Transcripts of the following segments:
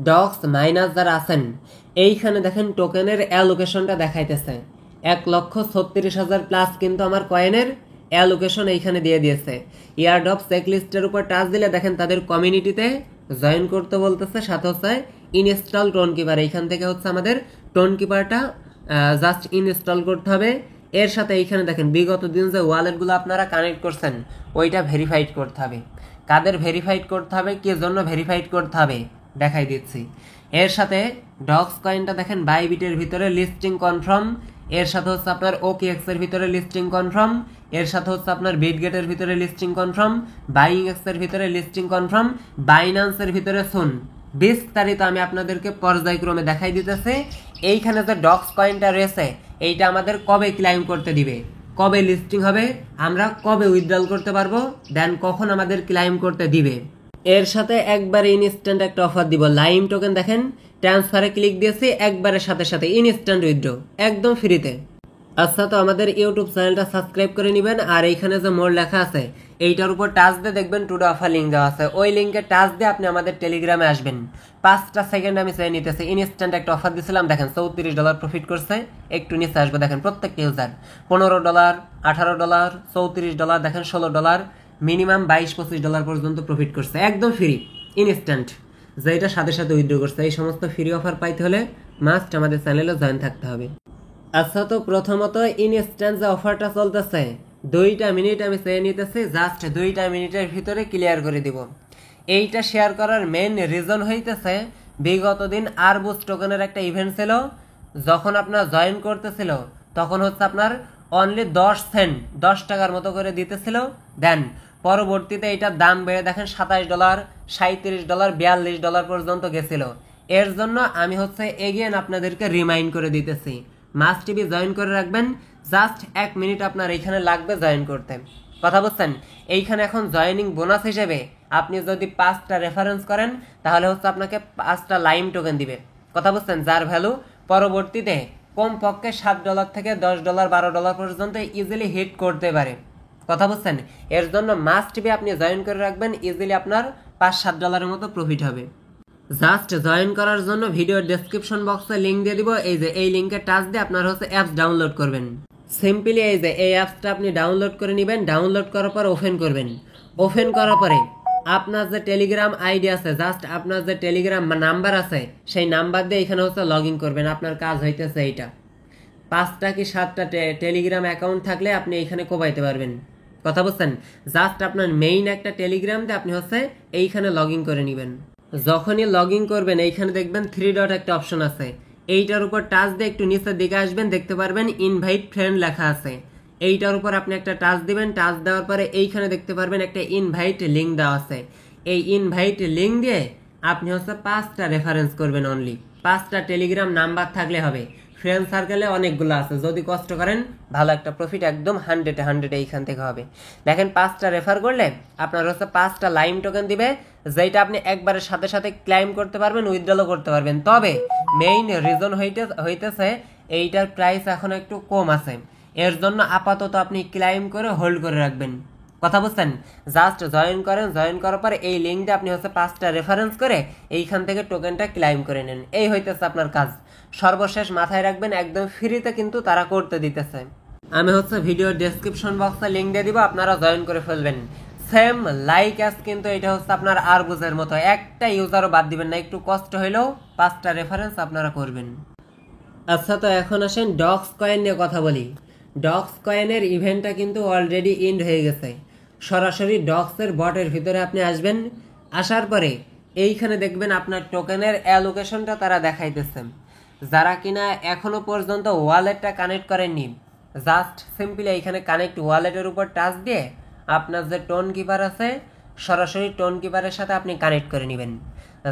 Docs minus যারা আছেন এইখানে দেখেন টোকেনের অ্যালোকেশনটা দেখাইতেছে 1,36,000 প্লাস কিন্তু আমার কয়েনের অ্যালোকেশন এইখানে দিয়ে দিয়েছে। এয়ারড্রপ চেকলিস্টের উপর টাচ দিলে দেখেন তাদের কমিউনিটিতে জয়েন করতে বলতেছে, সাথে হচ্ছে ইনস্টল টোন কিপার। এইখান থেকে হচ্ছে আমাদের টোন কিপারটা জাস্ট ইনস্টল করতে হবে। এর সাথে এইখানে দেখেন বিগত দিন যে ওয়ালেটগুলো আপনারা কানেক্ট করছেন ওইটা ভেরিফাইড করতে হবে। কাদের ভেরিফাইড করতে হবে, কি জন্য ভেরিফাইড করতে হবে দেখাই দিচ্ছি। এর সাথে ডক্স কয়েনটা দেখেন বাইবিটের ভিতরে লিস্টিং কনফার্ম, এর সাথে হচ্ছে আপনার ওকেএক্স এর ভিতরে লিস্টিং কনফার্ম, এর সাথে হচ্ছে আপনার বিটগেটের ভিতরে লিস্টিং কনফার্ম, বাইং এক্স এর ভিতরে লিস্টিং কনফার্ম, বাইন্যান্সের ভিতরে শুন বিস্তারিত আমি আপনাদেরকে পর্যায়ক্রমে দেখাই দিতেছে। এইখানে যে ডক্স কয়েনটা রয়েছে এইটা আমাদের কবে ক্লাইম করতে দিবে, কবে লিস্টিং হবে, আমরা কবে উইথড্রল করতে পারবো, দেন কখন আমাদের ক্লাইম করতে দিবে। এর সাথে একবারে ইনস্ট্যান্ট একটা অফার দিব। লাইম টোকেন দেখেন ট্রান্সফারে ক্লিক দিয়েছি, একবারে সাথে সাথে ইনস্ট্যান্ট উইথড্র একদম ফ্রিতে। আচ্ছা, তো আমাদের ইউটিউব চ্যানেলটা সাবস্ক্রাইব করে নেবেন, আর এইখানে যে মোর লেখা আছে এইটার উপর টাচ দিয়ে দেখবেন টুডে অফার লিঙ্ক দেওয়া আছে, ওই লিঙ্কে টাচ দিয়ে আপনি আমাদের টেলিগ্রামে আসবেন। 5টা সেকেন্ড আমি চেয়ে নিতেছি। ইনস্ট্যান্ট একটা অফার দিয়েছিলাম, দেখেন $34 প্রফিট করছে। একটু নিচে আসবে দেখেন প্রত্যেকটা ইউজার $15, $18, $34, দেখেন $16, মিনিমাম $22-25 পর্যন্ত প্রফিট করছে একদম ফ্রি ইনস্ট্যান্ট, যেটা সাথে সাথে উইথড্র করছে। এই সমস্ত ফ্রি অফার পাইতে হলে মাস্ট আমাদের চ্যানেলে জয়েন থাকতে হবে। আচ্ছা, তো প্রথমত ইনস্ট্যান্ট যে অফারটা চলতেছে 2টা মিনিট আমি চেয়ে নিতেছি, জাস্ট 2টা মিনিটের ভিতরে ক্লিয়ার করে দিব। এইটা শেয়ার করার মেইন রিজন হইতেছে বিগত দিন আরবুস টোকেনের একটা ইভেন্ট ছিল, যখন আপনার জয়েন করতেছিল তখন হচ্ছে আপনার অনলি 10 সেন্ট 10 টাকার মতো করে দিতেছিল। দেন পরবর্তীতে এটার দাম বেড়ে দেখেন $27, $37, $42 পর্যন্ত গেছিল। এর জন্য আমি হচ্ছে এগেন আপনাদেরকে রিমাইন্ড করে দিতেছি, মাস্ট টিভি জয়েন করে রাখবেন। জাস্ট 1 মিনিট আপনার এইখানে লাগবে জয়েন করতে, কথা বুঝছেন। এইখানে এখন জয়েনিং বোনাস হিসেবে আপনি যদি 5টা রেফারেন্স করেন তাহলে হচ্ছে আপনাকে 5টা লাইম টোকেন দিবে, কথা বুঝছেন, যার ভ্যালু পরবর্তীতে কমপক্ষে $7 থেকে $10, $12 পর্যন্ত ইজিলি হিট করতে পারে, কথা বুঝছেন। এর জন্য মাস্ট বি আপনি জয়েন করে রাখবেন, ইজিলি আপনার $5-7 মতো প্রফিট হবে। জাস্ট জয়েন করার জন্য ভিডিওর ডেসক্রিপশন বক্সে লিঙ্ক দিয়ে দিব, এই যে এই লিঙ্কে টাচ দিয়ে আপনারা হচ্ছে অ্যাপস ডাউনলোড করবেন। সিম্পলি এই যে এই অ্যাপসটা আপনি ডাউনলোড করে নেবেন, ডাউনলোড করার পর ওপেন করবেন। ওপেন করার পরে আপনার যে টেলিগ্রাম আইডি আছে, জাস্ট আপনার যে টেলিগ্রাম নাম্বার আছে সেই নাম্বার দিয়ে এখানে হচ্ছে লগ ইন করবেন। আপনার কাজ হইতেছে এইটা, 5টা কি 7টা টেলিগ্রাম অ্যাকাউন্ট থাকলে আপনি এইখানে কোবাইতে পারবেন, কথা বুঝছেন। জাস্ট আপনার মেইন একটা টেলিগ্রাম দিয়ে আপনি হচ্ছে এইখানে লগ ইন করে নেবেন। যখনই লগ ইন করবেন এইখানে দেখবেন 3 ডট একটা অপশন আছে, এইটার উপর টাচ দিয়ে একটু নিচের দিকে আসবেন, দেখতে পারবেন ইনভাইট ফ্রেন্ড লেখা আছে। এইটার উপর আপনি একটা টাচ দিবেন, টাচ দেওয়ার পরে এইখানে দেখতে পারবেন একটা ইনভাইট লিঙ্ক দেওয়া আছে। এই ইনভাইট লিঙ্ক দিয়ে আপনি হচ্ছে 5টা রেফারেন্স করবেন, অনলি 5টা টেলিগ্রাম নাম্বার থাকলে হবে। ফ্রেন্ড সার্কেলে অনেকগুলো আছে, যদি কষ্ট করেন ভালো একটা প্রফিট একদম 100 এইখান থেকে হবে। দেখেন 5টা রেফার করলে আপনার হচ্ছে 5টা লাইম টোকেন দিবে, যেটা আপনি একবারের সাথে সাথে ক্লাইম করতে পারবেন, উইথড্রও করতে পারবেন। তবে মেইন রিজন হইতেছে এইটার প্রাইস এখন একটু কম আছে, এর জন্য আপাতত আপনি ক্লাইম করে হোল্ড করে রাখবেন, কথা বুঝছেন। জাস্ট জয়েন করেন, জয়েন করার পর এই লিঙ্ক দিয়ে আপনি হচ্ছে 5টা রেফারেন্স করে এইখান থেকে টোকেনটা ক্লাইম করে নেন। এই হইতেছে আপনার কাজ। সর্বশেষ মাথায় রাখবেন একদম ফ্রিতে কিন্তু তারা করতে দিতেছে। আমি হচ্ছে ভিডিওর ডেসক্রিপশন বক্সে লিঙ্ক দিয়ে দিব, আপনারা জয়েন করে ফেলবেন। সেম লাইক অ্যাস কিন্তু এটা হচ্ছে আপনার আরবুজের মতো, একটা ইউজারও বাদ দিবেন না, একটু কষ্ট হইলেও 5টা রেফারেন্স আপনারা করবেন। আচ্ছা, তো এখন আসেন ডক্স কয়েন নিয়ে কথা বলি। ডক্স কয়েনের ইভেন্টটা কিন্তু অলরেডি এন্ড হয়ে গেছে। সরাসরি ডক্সের বটের ভিতরে আপনি আসবেন, আসার পরে এইখানে দেখবেন আপনার টোকেনের অ্যালোকেশনটা তারা দেখাইতেছে। যারা কিনা এখনো পর্যন্ত ওয়ালেটটা কানেক্ট করেননি, জাস্ট সিম্পলি এইখানে কানেক্ট ওয়ালেটের উপর টাচ দিয়ে আপনার যে টোন কিপার আছে সরাসরি টোন কিপারের সাথে আপনি কানেক্ট করে নেবেন।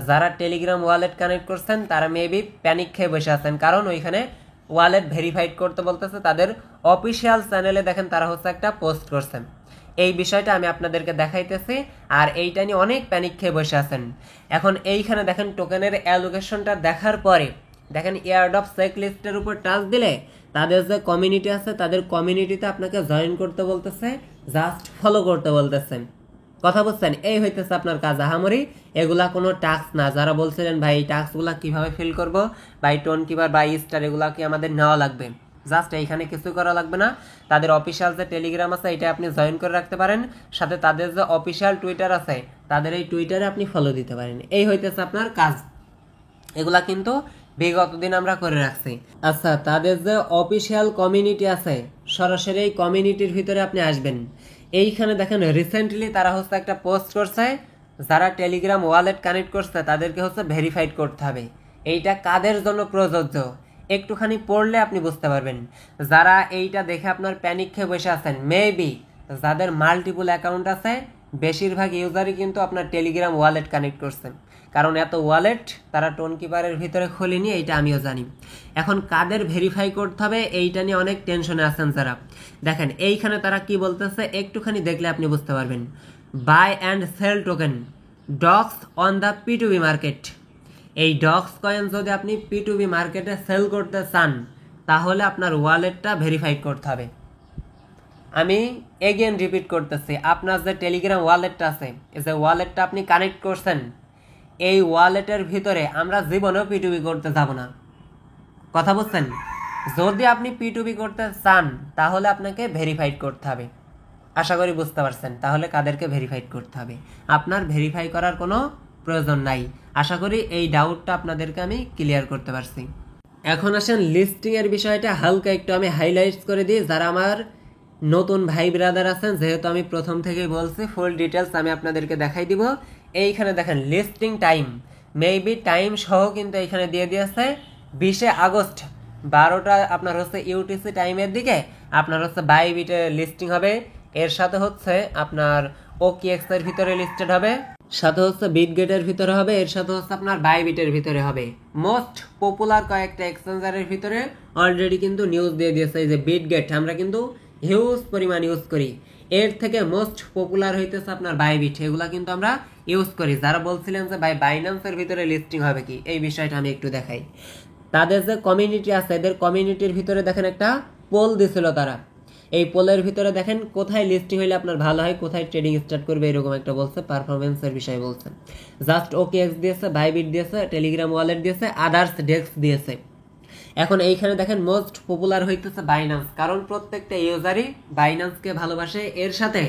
যারা টেলিগ্রাম ওয়ালেট কানেক্ট করছেন তারা মেবি প্যানিক খেয়ে বসে আছেন, কারণ ওইখানে ওয়ালেট ভেরিফাইড করতে বলতেছে। তাদের অফিসিয়াল চ্যানেলে দেখেন তারা হচ্ছে একটা পোস্ট করছেন, এই বিষয়টা আমি আপনাদেরকে দেখাইতেছি, আর এইটা নিয়ে অনেক প্যানিক খেয়ে বসে আছেন। এখন এইখানে দেখেন টোকেনের অ্যালোকেশনটা দেখার পরে দেখেন এয়ারড্রপ চেক লিস্টের উপর টাচ দিলে তাদের যে কমিউনিটি আছে তাদের কমিউনিটিতে আপনাকে জয়েন করতে বলতেছে, জাস্ট ফলো করতে বলতেছে, কথা বুঝছেন? এই হইতেছে আপনার কাজ। আহামরি এগুলা কোনো টাস্ক না। যারা বলছিলেন ভাই এই টাস্কগুলা কিভাবে ফিল করব, বাই টোন কিবার বাই স্টার এগুলা কি আমাদের নেওয়া লাগবে, জাস্ট এইখানে কিছু করা লাগবে না। তাদের অফিসিয়াল যে টেলিগ্রাম আছে এটা আপনি জয়েন করে রাখতে পারেন, সাথে তাদের যে অফিসিয়াল টুইটার আছে তাদের এই টুইটারে আপনি ফলো দিতে পারেন। এই হইতেছে আপনার কাজ। এগুলা কিন্তু বিগত দিন আমরা করে রাখছি। আচ্ছা, তাদের যে অফিসিয়াল কমিউনিটি আছে সরাসরি এই কমিউনিটির ভিতরে আপনি আসবেন। এইখানে দেখেন রিসেন্টলি তারা হচ্ছে একটা পোস্ট করছে, যারা টেলিগ্রাম ওয়ালেট কানেক্ট করছে তাদেরকে হচ্ছে ভেরিফাইড করতে হবে। এইটা কাদের জন্য প্রযোজ্য একটুখানি পড়লে আপনি বুঝতে পারবেন। যারা এইটা দেখে আপনার প্যানিক খেয়ে বসে আছেন, মেবি যাদের মাল্টিপল অ্যাকাউন্ট আছে বেশিরভাগ ইউজারই কিন্তু আপনার টেলিগ্রাম ওয়ালেট কানেক্ট করছেন, কারণ এত ওয়ালেট তারা টোন কিপারের ভিতরে খোলেনি, এইটা আমিও জানি। এখন কাদের ভেরিফাই করতে হবে এইটা নিয়ে অনেক টেনশনে আছেন যারা। দেখেন এইখানে তারা কি বলতেছে একটুখানি দেখলে আপনি বুঝতে পারবেন। Buy and sell token docs on the P2B market. এই ডক্স কয়েন যদি আপনি P2B মার্কেটে সেল করতে চান তাহলে আপনার ওয়ালেটটা ভেরিফাইড করতে হবে। আমি এগেন রিপিট করতেছি, আপনার যে টেলিগ্রাম ওয়ালেটটা আছে, এই যে ওয়ালেটটা আপনি কানেক্ট করছেন, এই ওয়ালেটের ভিতরে আমরা জীবনেও P2B করতে যাব না। কথা বুঝছেন? যদি আপনি P2B করতে চান তাহলে আপনাকে ভেরিফাইড করতে হবে। আশা করি বুঝতে পারছেন তাহলে কাদেরকে ভেরিফাইড করতে হবে। আপনার ভেরিফাই করার কোনো প্রয়োজন নাই। আশা করি এই ডাউটটা আপনাদেরকে আমি ক্লিয়ার করতে পারছি। এখন আসেন লিস্টিং এর বিষয়টা হালকা একটু আমি হাইলাইটস করে দিই, যারা আমার নতুন ভাই ব্রাদার আছেন, যেহেতু আমি প্রথম থেকেই বলছি ফুল ডিটেলস আমি আপনাদেরকে দেখাই দিব। এইখানে দেখেন লিস্টিং টাইম, মেবি টাইম সহ কিন্তু এইখানে দিয়ে দিয়েছে 20 আগস্ট 12টা আপনার হচ্ছে ইউটিসি টাইমের দিকে আপনার হচ্ছে বাইবিটে লিস্টিং হবে। এর সাথে হচ্ছে আপনার OKX এর ভিতরে লিস্টেড হবে, সাথে হচ্ছে বিটগেটের ভিতরে হবে, এর সাথে হচ্ছে আপনার বাইবিটের ভিতরে হবে। মোস্ট পপুলার কয়েকটা এক্সচেঞ্জারের ভিতরে অলরেডি কিন্তু নিউজ দিয়ে দিয়েছে। এই যে বিটগেট আমরা কিন্তু হিউজ পরিমাণ ইউজ করি, এর থেকে মোস্ট পপুলার হইতেছে আপনার বাইবিট, এগুলা কিন্তু আমরা ইউজ করি। যারা বলছিলেন যে ভাই বাইন্যান্সের ভিতরে লিস্টিং হবে কি, এই বিষয়টা আমি একটু দেখাই। তাদের যে কমিউনিটি আছে এদের কমিউনিটির ভিতরে দেখেন একটা পোল দিছিল তারা। এই পোলের ভিতরে দেখেন কোথায় লিস্টিং হইলে আপনার ভালো হয়, কোথায় ট্রেডিং স্টার্ট করবে এরকম একটা বলছে, পারফরমেন্সের বিষয় বলছে। জাস্ট OKX দিয়েছে, বাইবিট দিয়েছে, টেলিগ্রাম ওয়ালেট দিয়েছে, আদার্স ডেস্ক দিয়েছে। এখন এইখানে দেখেন মোস্ট পপুলার হইতেছে বাইন্যান্স, কারণ প্রত্যেকটা ইউজারই বাইন্যান্সকে ভালোবাসে। এর সাথে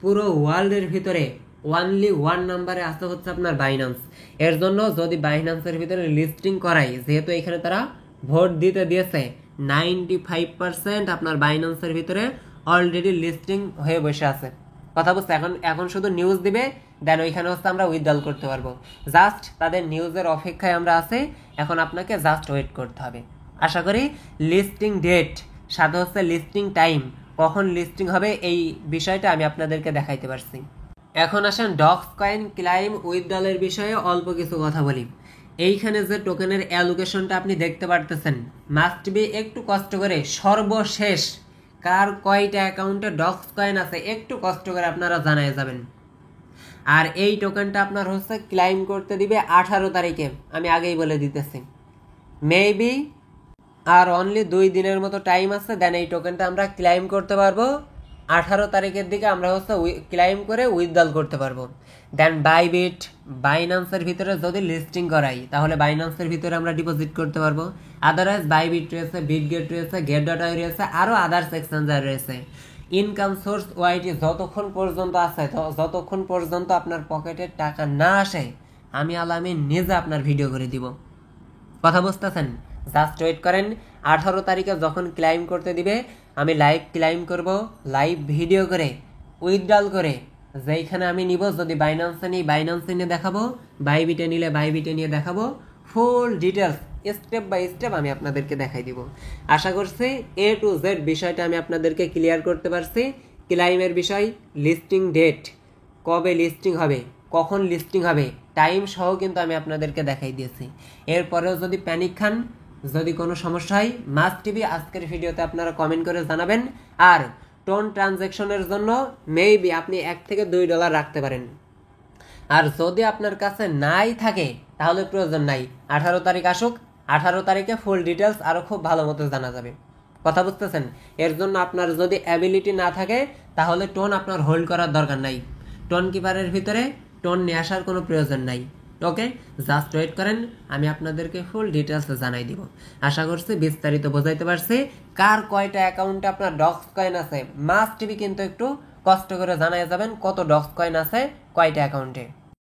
পুরো ওয়ার্ল্ডের ভিতরে ওয়ানলি ওয়ান নাম্বারে আসতে হচ্ছে আপনার বাইন্যান্স। এর জন্য যদি বাইন্যান্সের ভিতরে লিস্টিং করাই, যেহেতু এখানে তারা ভোট দিতে দিয়েছে 95% আপনার বাইন্যান্সের ভিতরে অলরেডি লিস্টিং হয়ে বসে আছে। কথা বুঝতে এখন শুধু নিউজ দিবে, দেন ওইখানে হচ্ছে আমরা উইথড্রল করতে পারবো। জাস্ট তাদের নিউজের অপেক্ষায় আমরা আছি, এখন আপনাকে জাস্ট ওয়েট করতে হবে। আশা করি লিস্টিং ডেট সাথে হচ্ছে লিস্টিং টাইম, কখন লিস্টিং হবে এই বিষয়টা আমি আপনাদেরকে দেখাইতে পারছি। এখন আসেন ডক্স কয়েন ক্লাইম উইথড্রলের বিষয়ে অল্প কিছু কথা বলি। এইখানে যে টোকেনের অ্যালোকেশনটা আপনি দেখতে পারতেছেন, মাস্ট বি একটু কষ্ট করে সর্বশেষ কার কয়টা অ্যাকাউন্টে ডক্স কয়েন আছে একটু কষ্ট করে আপনারা জানাই যাবেন। আর এই টোকেনটা আপনার হচ্ছে ক্লাইম করতে দিবে 18 তারিখে, আমি আগেই বলে দিতেছি। মেবি আর অনলি 2 দিনের মতো টাইম আছে, দেন এই টোকেনটা আমরা ক্লাইম করতে পারবো। 18 তারিখের দিকে আমরা হচ্ছে ক্লাইম করে উইথড্রল করতে পারবো। দেন বাইবিট বাইন্যান্সের ভিতরে যদি লিস্টিং করাই তাহলে বাইন্যান্সের ভিতরে আমরা ডিপোজিট করতে পারবো। আদারওয়াইজ বাইবিট রয়েছে, বিটগেট রয়েছে, গেট.আই রয়েছে, আরও আদার্স এক্সচেঞ্জার রয়েছে। ইনকাম সোর্স ওয়াইটি যতক্ষণ পর্যন্ত আছে, যতক্ষণ পর্যন্ত আপনার পকেটে টাকা না আসে আমি নিজে আপনার ভিডিও করে দিব। কথা বুঝতেছেন? জাস্ট ওয়েট করেন। 18 তারিখে যখন ক্লাইম করতে দিবে আমি লাইভ ক্লাইম করব, লাইভ ভিডিও করে উইথড্রল করে যেইখানে আমি নিব, যদি বাইন্যান্সে নিই বাইন্যান্সে নিয়ে দেখাবো, বাইবিটে নিলে বাইবিটে নিয়ে দেখাবো। Full details step by step আমি আপনাদেরকে দেখাই দিব। আশা করছি A to Z বিষয়টা আমি আপনাদেরকে ক্লিয়ার করতে পারছি। ক্লাইমের বিষয়, লিস্টিং ডেট, কবে লিস্টিং হবে, কখন লিস্টিং হবে, টাইম সহ কিন্তু আমি আপনাদেরকে দেখাই দিয়েছি। এরপরেও যদি প্যানিক খান, যদি কোনো সমস্যা হয়, মাস্ট টিভি আজকের ভিডিওতে আপনারা কমেন্ট করে জানাবেন। আর টোন ট্রানজ্যাকশনের জন্য মেবি আপনি $1 থেকে $2 রাখতে পারেন। আর যদি আপনার কাছে নাই থাকে তাহলে প্রয়োজন নাই, 18 তারিখ আসুক, 18 তারিখে ফুল ডিটেলস আরও খুব ভালো মতো জানা যাবে। কথা বুঝতেছেন? এর জন্য আপনার যদি অ্যাবিলিটি না থাকে তাহলে টোন আপনার হোল্ড করার দরকার নাই। টোন কিপারের ভিতরে টোন নিয়ে আসার কোনো প্রয়োজন নাই। ওকে, জাস্ট ওয়েট করেন, আমি আপনাদেরকে ফুল ডিটেলস জানাই দিব। আশা করছি বিস্তারিত বোঝাইতে পারছি। কার কয়টা অ্যাকাউন্টে আপনার ডক্স কয়েন আছে মাস্ট বি কিন্তু একটু কষ্ট করে জানাই যাবেন কত ডক্স কয়েন আছে কয়টা অ্যাকাউন্টে।